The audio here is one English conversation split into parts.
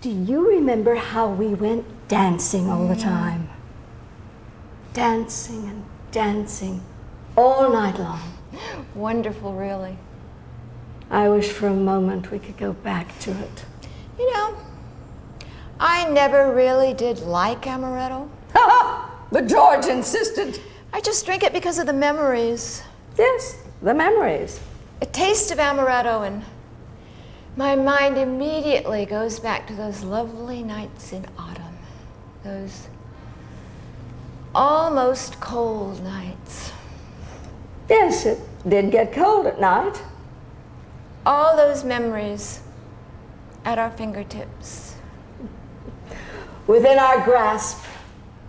Do you remember how we went dancing all the time? Dancing and dancing all night long. Wonderful, really. I wish for a moment we could go back to it. You know, I never really did like Amaretto. But George insisted. I just drink it because of the memories. Yes, the memories. A taste of Amaretto and my mind immediately goes back to those lovely nights in autumn. Those almost cold nights. Yes, it did get cold at night. All those memories at our fingertips. Within our grasp,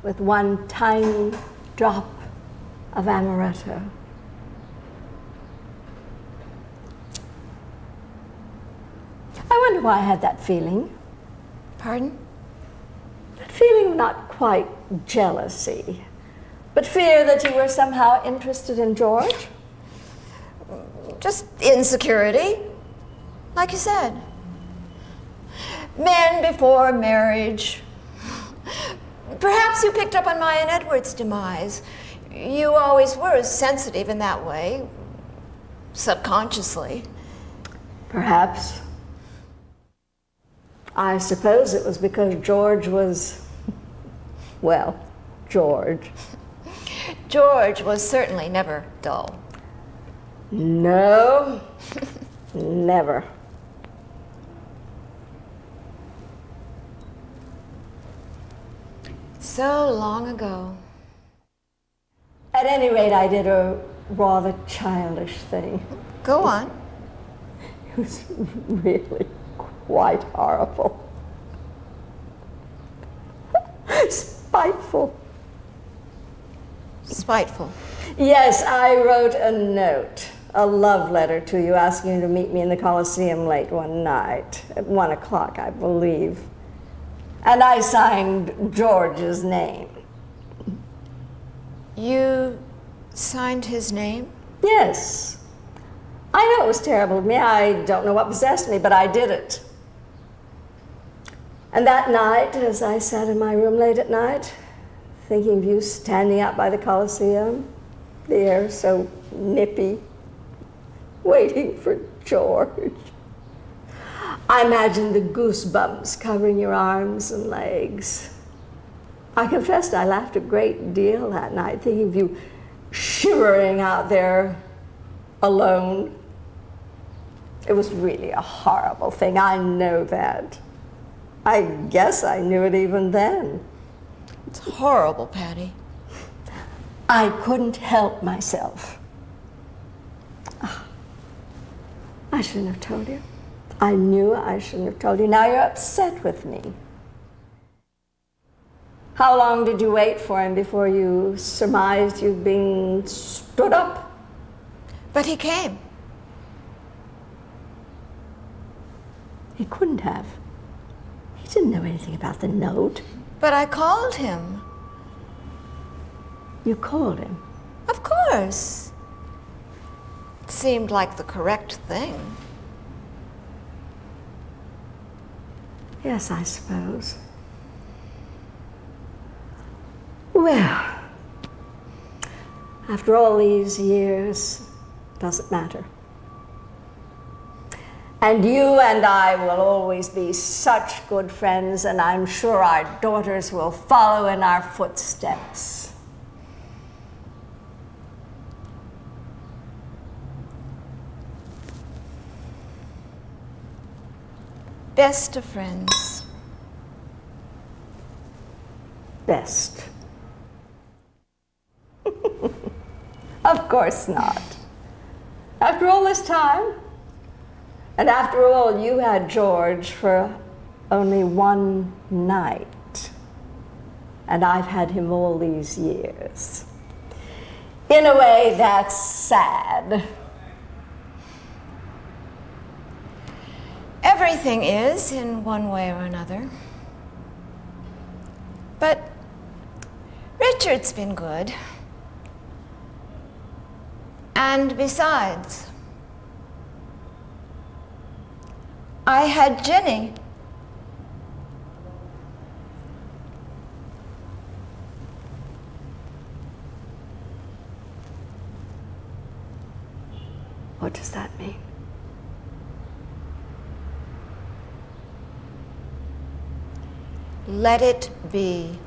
with one tiny drop of Amaretto. I wonder why I had that feeling. Pardon? That feeling of not quite jealousy, but fear that you were somehow interested in George. Just insecurity, like you said. Men before marriage. Perhaps you picked up on Maya and Edward's demise. You always were sensitive in that way, subconsciously. Perhaps. I suppose it was because George was, well, George. George was certainly never dull. No, never. So long ago. At any rate, I did a rather childish thing. Go on. It was really quite horrible. Spiteful. Spiteful. Yes, I wrote a note, a love letter to you asking you to meet me in the Coliseum late one night, at 1 o'clock, I believe. And I signed George's name. You signed his name? Yes. I know it was terrible of me. I don't know what possessed me, but I did it. And that night, as I sat in my room late at night, thinking of you standing out by the Coliseum, the air so nippy, waiting for George, I imagined the goosebumps covering your arms and legs. I confessed I laughed a great deal that night, thinking of you shivering out there alone. It was really a horrible thing, I know that. I guess I knew it even then. It's horrible, Patty. I couldn't help myself. I shouldn't have told you. I knew I shouldn't have told you. Now you're upset with me. How long did you wait for him before you surmised you'd been stood up? But he came. He couldn't have. He didn't know anything about the note. But I called him. You called him? Of course. It seemed like the correct thing. Yes, I suppose. Well, after all these years, doesn't matter. And you and I will always be such good friends, and I'm sure our daughters will follow in our footsteps. Best of friends. Best. Of course not. After all this time, and after all, you had George for only one night, and I've had him all these years. In a way, that's sad. Everything is, in one way or another. But Richard's been good. And besides, I had Jenny. What does that mean? Let it be.